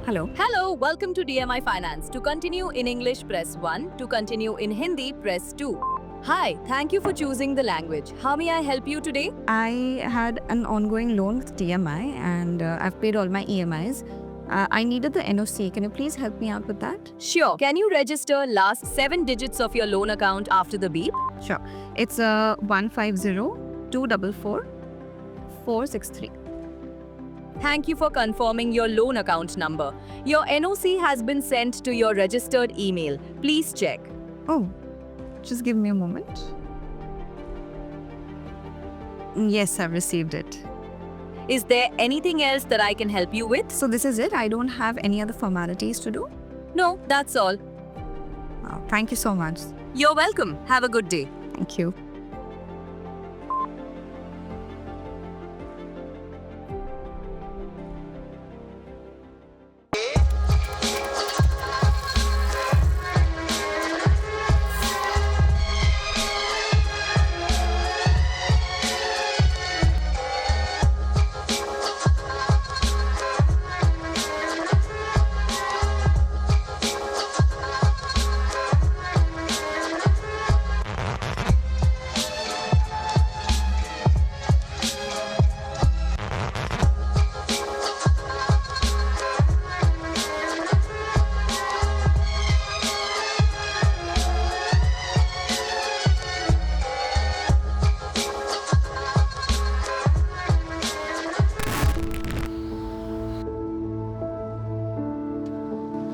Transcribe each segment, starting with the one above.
Hello. Hello, welcome to DMI Finance. To continue in English, press 1. To continue in Hindi, press 2. Hi, thank you for choosing the language. How may I help you today? I had an ongoing loan with DMI and I've paid all my EMIs. I needed the NOC. Can you please help me out with that? Sure. Can you register last 7 digits of your loan account after the beep? Sure. It's 150-244-463. Thank you for confirming your loan account number. Your NOC has been sent to your registered email. Please check. Oh, just give me a moment. Yes, I've received it. Is there anything else that I can help you with? So this is it? I don't have any other formalities to do? No, that's all. Oh, thank you so much. You're welcome. Have a good day. Thank you.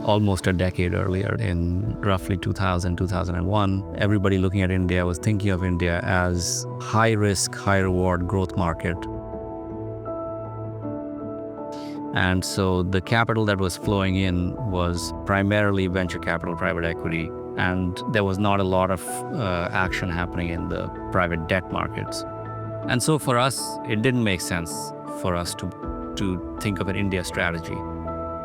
Almost a decade earlier, in roughly 2000, 2001, everybody looking at India was thinking of India as high risk, high reward growth market. And so the capital that was flowing in was primarily venture capital, private equity, and there was not a lot of action happening in the private debt markets. And so for us, it didn't make sense for us to think of an India strategy.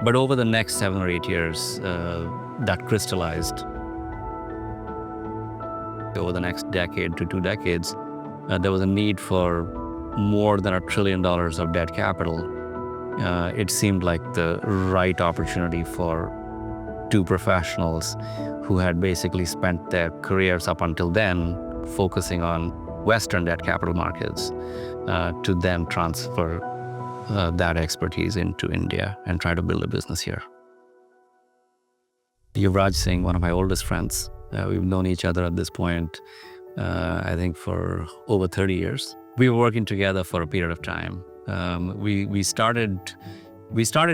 But over the next 7 or 8 years, that crystallized. Over the next decade to 2 decades, there was a need for more than $1 trillion of debt capital. It seemed like the right opportunity for two professionals who had basically spent their careers up until then focusing on Western debt capital markets to then transfer that expertise into India and try to build a business here. Yuvraj Singh, one of my oldest friends, we've known each other at this point, I think for over 30 years. We were working together for a period of time. We started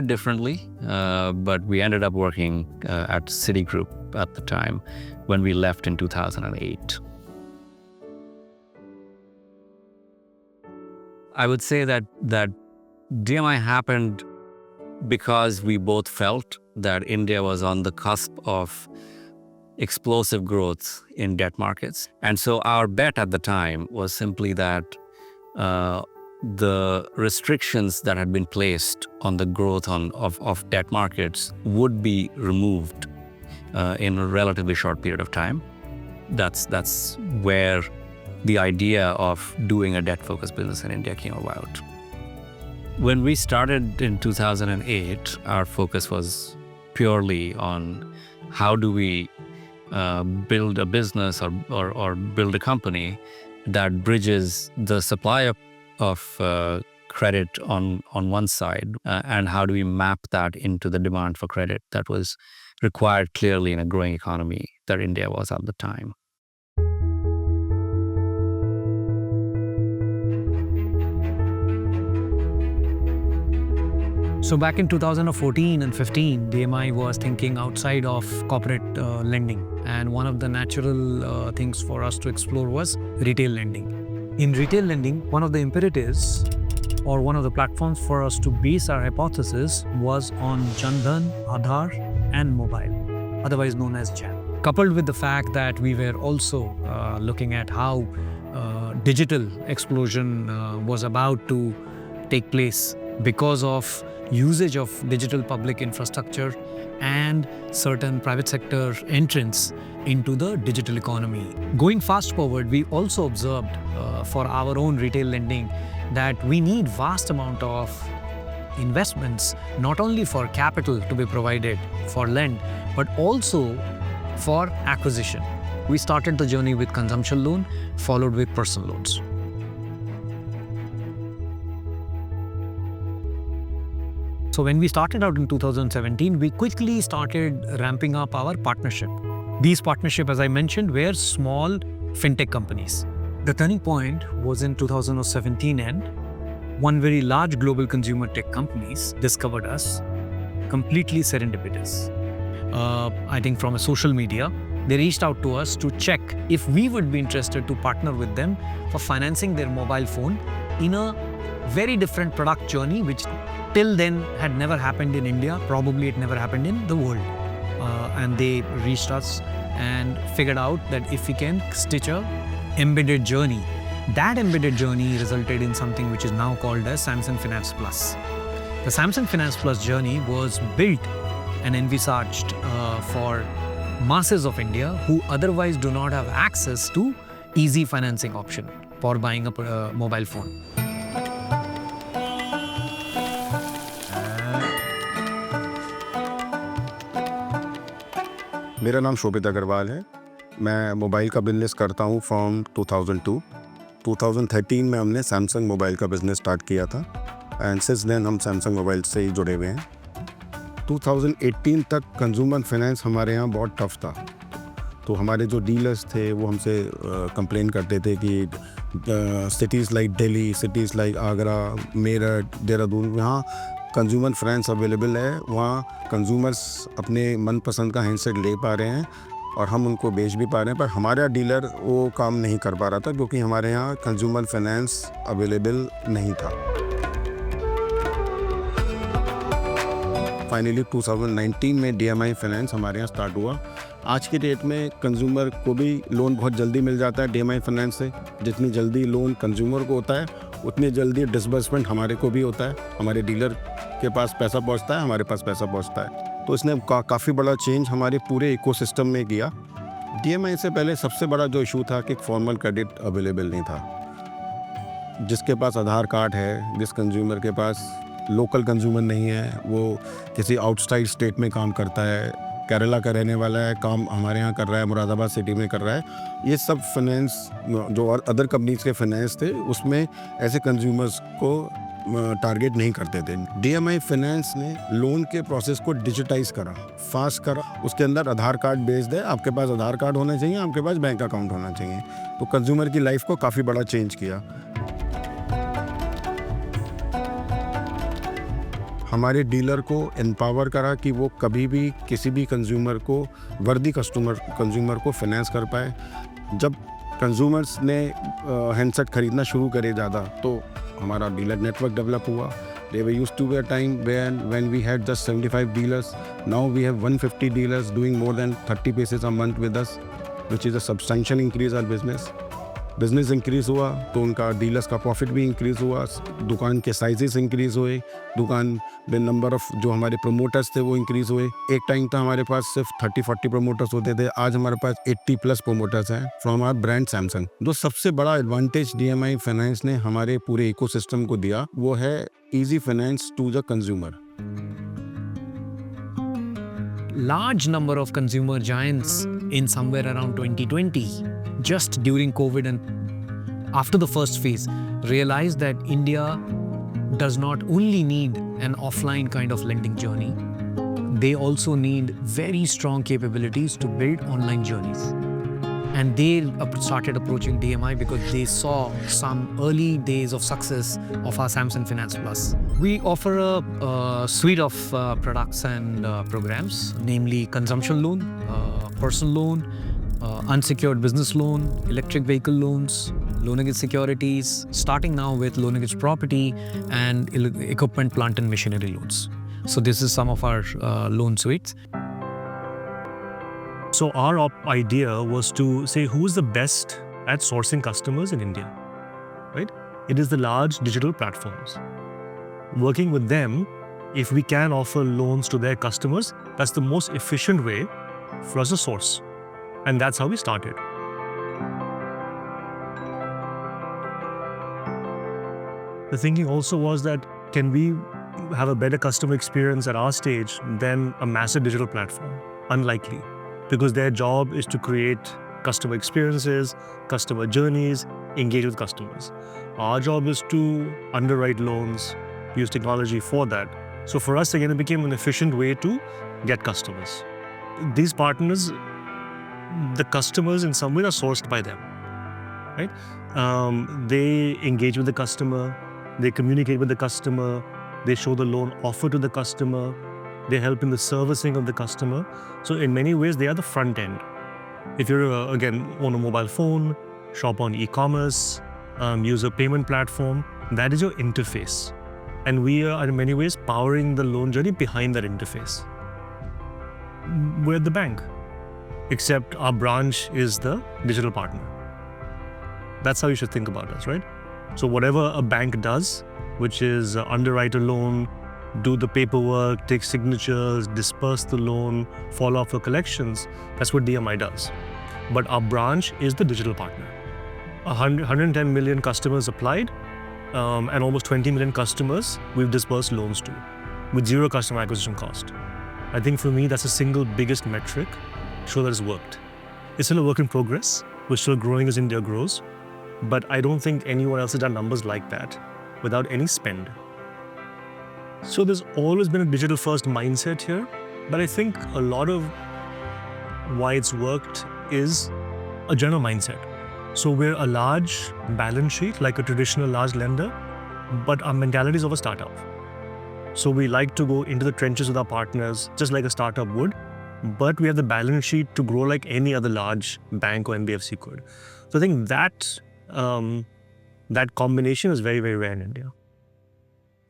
differently, but we ended up working at Citigroup at the time when we left in 2008. I would say that DMI happened because we both felt that India was on the cusp of explosive growth in debt markets. And so our bet at the time was simply that the restrictions that had been placed on the growth of debt markets would be removed in a relatively short period of time. That's where the idea of doing a debt-focused business in India came about. When we started in 2008, our focus was purely on how do we build a business or build a company that bridges the supply of credit on one side, and how do we map that into the demand for credit that was required clearly in a growing economy that India was at the time. So back in 2014 and 15, DMI was thinking outside of corporate lending. And one of the natural things for us to explore was retail lending. In retail lending, one of the imperatives or one of the platforms for us to base our hypothesis was on Jan-Dhan, Aadhaar and mobile, otherwise known as JAM. Coupled with the fact that we were also looking at how digital explosion was about to take place because of usage of digital public infrastructure and certain private sector entrance into the digital economy. Going fast forward, we also observed for our own retail lending that we need vast amount of investments, not only for capital to be provided for lend, but also for acquisition. We started the journey with consumption loan, followed with personal loans. So when we started out in 2017, we quickly started ramping up our partnership. These partnerships, as I mentioned, were small fintech companies. The turning point was in 2017 end. One very large global consumer tech companies discovered us, completely serendipitous. I think from a social media, they reached out to us to check if we would be interested to partner with them for financing their mobile phone in a very different product journey, which till then had never happened in India. Probably it never happened in the world. And they reached us and figured out that if we can stitch a embedded journey, that embedded journey resulted in something which is now called as Samsung Finance Plus. The Samsung Finance Plus journey was built and envisaged for masses of India who otherwise do not have access to easy financing option for buying a mobile phone. मेरा नाम शोभित अग्रवाल है। मैं mobile का business करता हूँ from 2002। 2013 में हमने Samsung mobile का बिज़नेस स्टार्ट किया था एंड सिंस देन हम सैमसंग मोबाइल से ही जुड़े हुए हैं। 2018 तक कंज्यूमर फाइनेंस हमारे यहाँ बहुत टफ था, तो हमारे जो डीलर्स थे वो हमसे कंप्लेन करते थे कि cities like Delhi, cities like Agra, Meerut, Dehradun, यहाँ कंज्यूमर फाइनेंस अवेलेबल है, वहाँ कंज्यूमर्स अपने मनपसंद का हैंडसेट ले पा रहे हैं और हम उनको बेच भी पा रहे हैं, पर हमारा डीलर वो काम नहीं कर पा रहा था क्योंकि हमारे यहाँ कंज्यूमर फाइनेंस अवेलेबल नहीं था। फाइनली 2019 में DMI फाइनेंस हमारे यहाँ स्टार्ट हुआ। आज की डेट में कंज्यूमर को भी लोन बहुत जल्दी मिल जाता है DMI फाइनेंस से। जितनी जल्दी लोन कंज्यूमर को होता है उतनी जल्दी डिसबर्समेंट हमारे को भी होता है। हमारे डीलर के पास पैसा पहुंचता है, हमारे पास पैसा पहुंचता है। तो इसने काफ़ी बड़ा चेंज हमारे पूरे इकोसिस्टम में किया। DMI से पहले सबसे बड़ा जो इशू था कि फॉर्मल क्रेडिट अवेलेबल नहीं था। जिसके पास आधार कार्ड है, जिस कंज्यूमर के पास लोकल कंज्यूमर नहीं है, वो किसी आउटसाइड स्टेट में काम करता है, केरला का रहने वाला है, काम हमारे यहाँ कर रहा है, मुरादाबाद सिटी में कर रहा है, ये सब फाइनेंस जो और अदर कंपनीज के फाइनेंस थे उसमें ऐसे कंज्यूमर्स को टारगेट नहीं करते थे। DMI फाइनेंस ने लोन के प्रोसेस को डिजिटाइज करा, फास्ट करा। उसके अंदर आधार कार्ड बेस्ड है, आपके पास आधार कार्ड होना चाहिए, आपके पास बैंक अकाउंट होना चाहिए। तो कंज्यूमर की लाइफ को काफ़ी बड़ा चेंज किया। हमारे डीलर को एम्पावर करा कि वो कभी भी किसी भी कंज्यूमर को, वर्दी कंज्यूमर को फाइनेंस कर पाए। जब कंज्यूमर्स ने हैंडसेट खरीदना शुरू करे ज़्यादा, तो हमारा डीलर नेटवर्क डेवलप हुआ। There used to be a time when we had just 75 dealers. Now we have 150 dealers doing more than 30 pieces a month with us, which is a substantial increase our business. Business increase हुआ तो उनका dealers का profit भी increase हुआ, दुकान के sizes increase हुए, दुकान में नंबर ऑफ़ जो हमारे प्रमोटर्स थे वो इंक्रीज़ हुए। एक टाइम था हमारे पास सिर्फ 30-40 प्रमोटर्स होते थे, आज हमारे पास 80+ प्रमोटर्स हैं फ्रॉम आवर ब्रांड सैमसंग। जो सबसे बड़ा एडवांटेज DMI फाइनेंस ने हमारे पूरे इकोसिस्टम को दिया वो है easy finance to the consumer. Large number of consumer giants in somewhere around 2020, just during COVID and after the first phase, realized that India does not only need an offline kind of lending journey, they also need very strong capabilities to build online journeys. And they started approaching DMI because they saw some early days of success of our Samsung Finance Plus. We offer a suite of products and programs, namely consumption loan, personal loan, unsecured business loan, electric vehicle loans, loan against securities, starting now with loan against property and equipment, plant and machinery loans. So this is some of our loan suites. So our idea was to say who's the best at sourcing customers in India, right? It is the large digital platforms. Working with them, if we can offer loans to their customers, that's the most efficient way for us to source. And that's how we started. The thinking also was that can we have a better customer experience at our stage than a massive digital platform. Unlikely, because their job is to create customer experiences, customer journeys, engage with customers. Our job is to underwrite loans, use technology for that. So for us, again, it became an efficient way to get customers. These partners, the customers in some way are sourced by them, right? They engage with the customer, they communicate with the customer, they show the loan offer to the customer, they help in the servicing of the customer. So in many ways, they are the front end. If you're, again, on a mobile phone, shop on e-commerce, use a payment platform, that is your interface. And we are in many ways powering the loan journey behind that interface. We're the bank, except our branch is the digital partner. That's how you should think about us, right? So whatever a bank does, which is underwrite a loan, do the paperwork, take signatures, disperse the loan, follow up for collections, that's what DMI does. But our branch is the digital partner. 110 million customers applied, and almost 20 million customers we've disbursed loans to, with zero customer acquisition cost. I think for me, that's the single biggest metric to show that it's worked. It's still a work in progress. We're still growing as India grows. But I don't think anyone else has done numbers like that without any spend. So there's always been a digital first mindset here. But I think a lot of why it's worked is a general mindset. So we're a large balance sheet, like a traditional large lender, but our mentality is of a startup. So we like to go into the trenches with our partners, just like a startup would, but we have the balance sheet to grow like any other large bank or NBFC could. So I think that combination is very, very rare in India.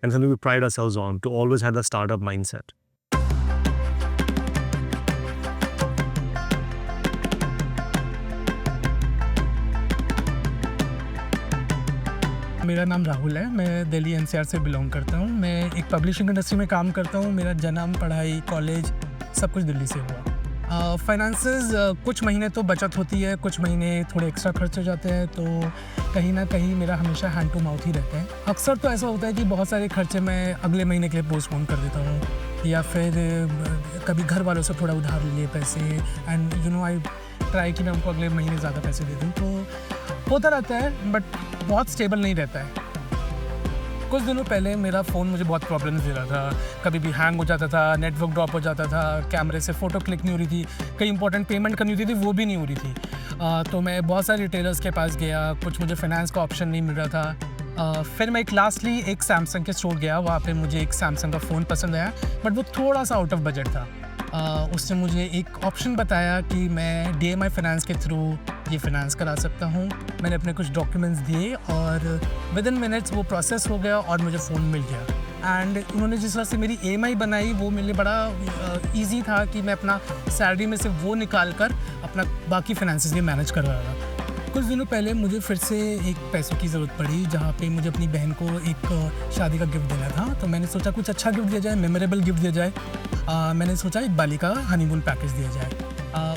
And something we pride ourselves on, to always have the startup mindset. मेरा नाम राहुल है, मैं Delhi NCR से belong करता हूँ। मैं एक publishing industry में काम करता हूँ। मेरा जन्म, पढ़ाई, कॉलेज सब कुछ दिल्ली से हुआ। फाइनेंसेस कुछ महीने तो बचत होती है, कुछ महीने थोड़े एक्स्ट्रा खर्च हो जाते हैं, तो कहीं ना कहीं मेरा हमेशा हैंड टू माउथ ही रहता है। अक्सर तो ऐसा होता है कि बहुत सारे खर्चे मैं अगले महीने के लिए पोस्टपोन कर देता हूँ, या फिर कभी घर वालों से थोड़ा उधार लिए पैसे, एंड आई ट्राई कि मैं उनको अगले महीने ज़्यादा पैसे दे दूँ। तो होता रहता है, बट बहुत स्टेबल नहीं रहता है। कुछ दिनों पहले मेरा फ़ोन मुझे बहुत प्रॉब्लम दे रहा था, कभी भी हैंग हो जाता था, नेटवर्क ड्रॉप हो जाता था, कैमरे से फ़ोटो क्लिक नहीं हो रही थी, कई इंपॉर्टेंट पेमेंट करनी होती थी वो भी नहीं हो रही थी। तो मैं बहुत सारे रिटेलर्स के पास गया, कुछ मुझे फाइनेंस का ऑप्शन नहीं मिल रहा था। फिर मैं लास्टली एक सैमसंग के स्टोर गया, वहाँ पे मुझे एक सैमसंग का फ़ोन पसंद आया, बट वो थोड़ा सा आउट ऑफ बजट था। उसने मुझे एक ऑप्शन बताया कि मैं DMI फाइनेंस के थ्रू ये फाइनेंस करा सकता हूँ। मैंने अपने कुछ डॉक्यूमेंट्स दिए और विदिन मिनट्स वो प्रोसेस हो गया और मुझे फ़ोन मिल गया। एंड उन्होंने जिस तरह से मेरी EMI बनाई, वो मेरे लिए बड़ा ईजी था कि मैं अपना सैलरी में से वो निकाल कर अपना बाकी फाइनेंसेस भी मैनेज कर रहा था। कुछ दिनों पहले मुझे फिर से एक पैसों की ज़रूरत पड़ी, जहाँ पे मुझे अपनी बहन को एक शादी का गिफ्ट देना था। तो मैंने सोचा कुछ अच्छा गिफ्ट दिया जाए, मेमोरेबल गिफ्ट दिया जाए। मैंने सोचा एक बाली का हनीमून पैकेज दिया जाए।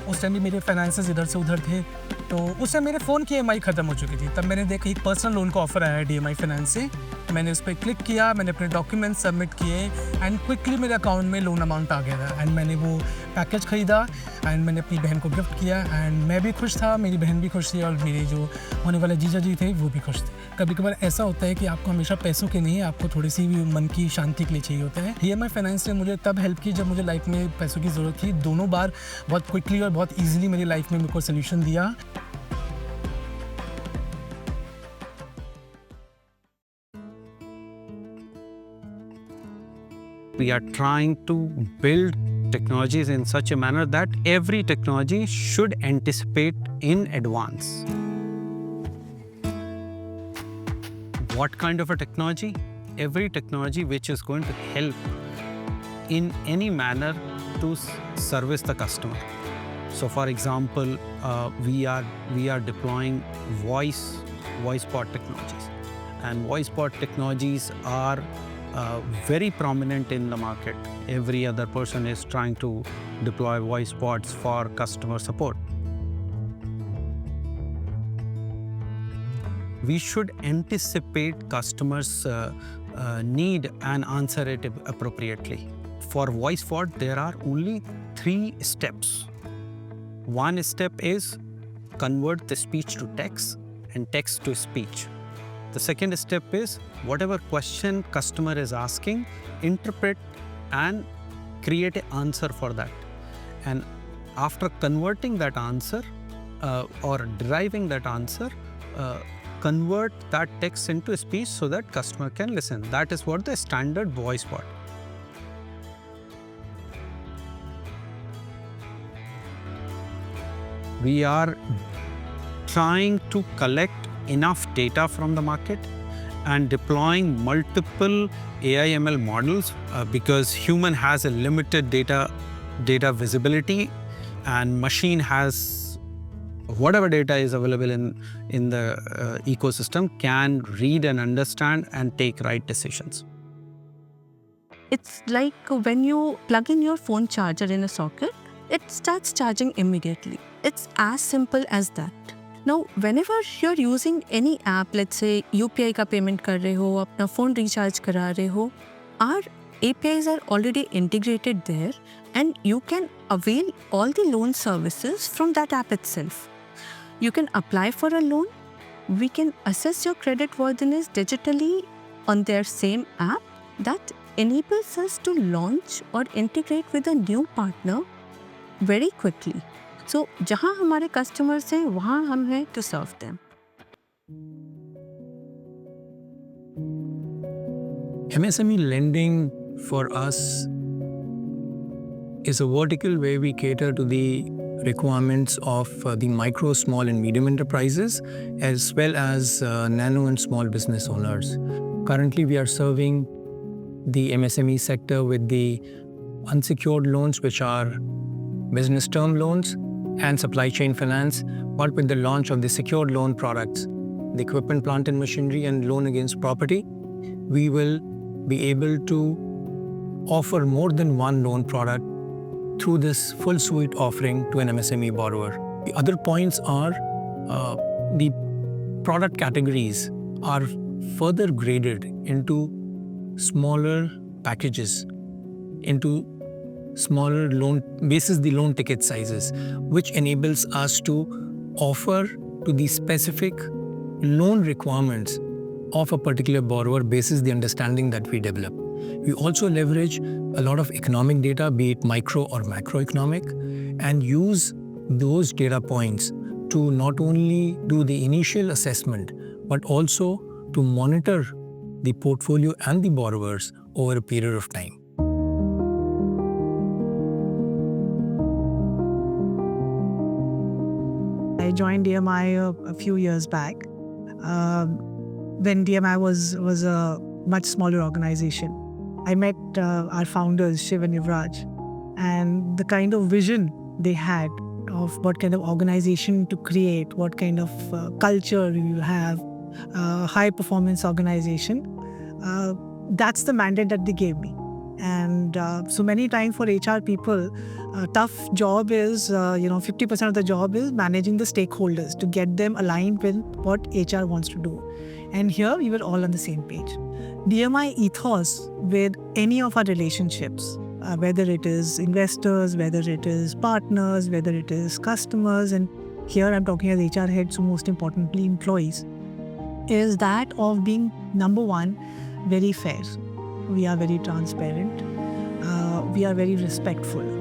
उस टाइम भी मेरे फाइनेंसेस इधर से उधर थे, तो उस टाइम मेरे फ़ोन की EMI ख़त्म हो चुकी थी। तब मैंने देखा एक पर्सनल लोन का ऑफ़र आया है DMI फाइनेंस से। मैंने उस पर क्लिक किया, मैंने अपने डॉक्यूमेंट्स सबमिट किए एंड क्विकली मेरे अकाउंट में लोन अमाउंट आ गया था। एंड मैंने वो पैकेज ख़रीदा एंड मैंने अपनी बहन को गिफ्ट किया। एंड मैं भी खुश था, मेरी बहन भी खुश थी और मेरे जो होने वाले जीजा जी थे वो भी खुश थे। कभी कभार ऐसा होता है कि आपको हमेशा पैसों के नहीं, आपको थोड़ी सी भी मन की शांति के लिए चाहिए होता है। DMI फाइनेंस ने मुझे तब हेल्प की जब मुझे लाइफ में पैसों की ज़रूरत थी। दोनों बार बहुत क्विकली और बहुत ईजिली मेरी लाइफ में मेरे को सोल्यूशन दिया। We are trying to build technologies in such a manner that every technology should anticipate in advance. What kind of a technology? Every technology which is going to help in any manner to service the customer. So for example, we are deploying voice bot technologies, and voice bot technologies are very prominent in the market. Every other person is trying to deploy voice bots for customer support. We should anticipate customers' need and answer it appropriately. For voice bot, there are only 3 steps. One step is convert the speech to text and text to speech. The second step is whatever question customer is asking, interpret and create an answer for that. And after converting that answer or deriving that answer, convert that text into speech so that customer can listen. That is what the standard voice bot. We are trying to collect enough data from the market and deploying multiple AI ML models because human has a limited data visibility and machine has whatever data is available in the ecosystem can read and understand and take right decisions. It's like when you plug in your phone charger in a socket, it starts charging immediately. It's as simple as that. Now, whenever you're using any app, let's say UPI का payment कर रहे हो, अपना phone recharge करा रहे हो, our APIs are already integrated there and you can avail all the loan services from that app itself. You can apply for a loan. We can assess your credit worthiness digitally on their same app. That enables us to launch or integrate with a new partner very quickly. So, जहाँ हमारे customers हैं, वहाँ हम हैं to serve them. MSME lending for us is a vertical where we cater to the requirements of the micro, small and medium enterprises as well as nano and small business owners. Currently, we are serving the MSME sector with the unsecured loans, which are business term loans and supply chain finance, but with the launch of the secured loan products, the equipment, plant and machinery and loan against property, we will be able to offer more than one loan product through this full suite offering to an MSME borrower. The other points are the product categories are further graded into smaller packages, into smaller loan basis the loan ticket sizes, which enables us to offer to the specific loan requirements of a particular borrower basis the understanding that we develop. We also leverage a lot of economic data, be it micro or macroeconomic, and use those data points to not only do the initial assessment, but also to monitor the portfolio and the borrowers over a period of time. I joined DMI a few years back when DMI was a much smaller organization. I met our founders, Shiv and Yuvraj, and the kind of vision they had of what kind of organization to create, what kind of culture you have, high performance organization. That's the mandate that they gave me. And so many times for HR people, tough job is, 50% of the job is managing the stakeholders to get them aligned with what HR wants to do. And here we were all on the same page. DMI ethos with any of our relationships, whether it is investors, whether it is partners, whether it is customers, and here I'm talking as HR heads, so most importantly employees, is that of being, number one, very fair. We are very transparent. We are very respectful.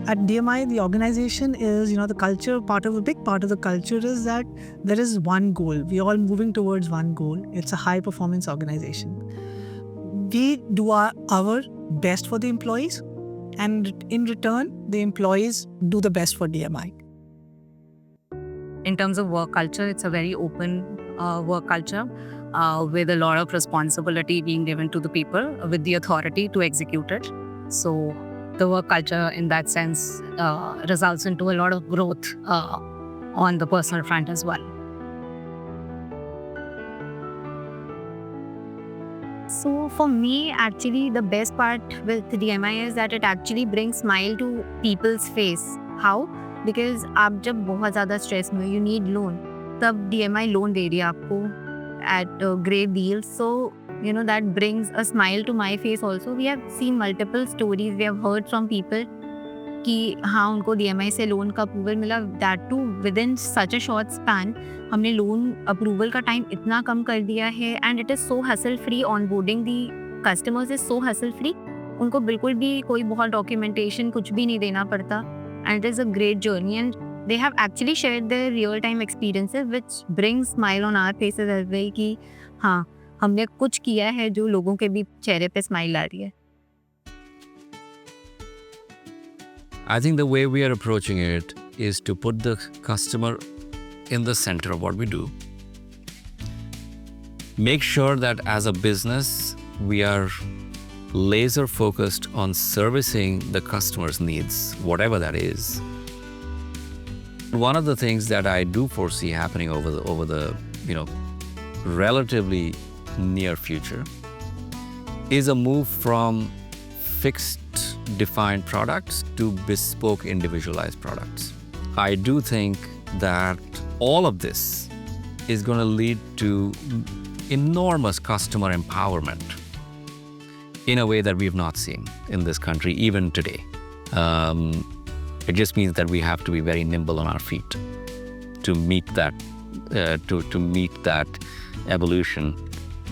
At DMI, the organization is, the culture, a big part of the culture is that there is one goal. We are all moving towards one goal. It's a high performance organization. We do our best for the employees, and in return, the employees do the best for DMI. In terms of work culture, it's a very open work culture with a lot of responsibility being given to the people with the authority to execute it. So the work culture in that sense results into a lot of growth on the personal front as well. So for me, actually, the best part with DMI is that it actually brings smile to people's face. How? Because आप जब बहुत ज़्यादा stress में you need loan, तब DMI loan दे रही है आपको at great deals. So that brings a smile to my face also. We have seen multiple stories, we have heard from people कि हाँ उनको DMI से लोन का अप्रूवल मिला, that too within such a short span. हमने loan approval का time इतना कम कर दिया है and it is so hassle free. Onboarding the customers is so hassle free. उनको बिल्कुल भी कोई बहुत डॉक्यूमेंटेशन कुछ भी नहीं देना पड़ता and it is a great journey and they have actually shared their real-time experiences which brings smile on our faces as well कि हाँ हमने कुछ किया है जो लोगों के भी चेहरे पे स्माइल आ रही है. I think the way we are approaching it is to put the customer in the center of what we do. Make sure that as a business, we are laser focused on servicing the customer's needs, whatever that is. One of the things that I do foresee happening over the relatively near future is a move from fixed defined products to bespoke individualized products. I do think that all of this is going to lead to enormous customer empowerment in a way that we've not seen in this country even today. It just means that we have to be very nimble on our feet to meet that to meet that evolution,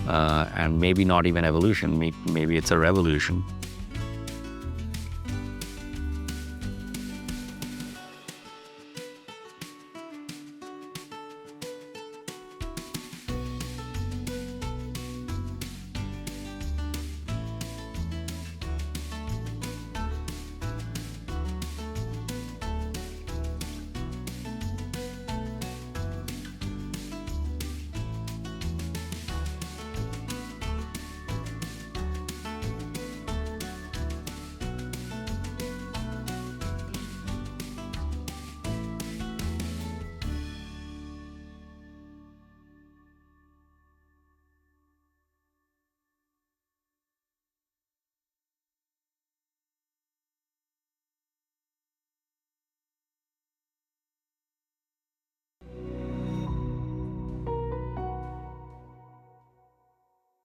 and maybe not even evolution, maybe it's a revolution.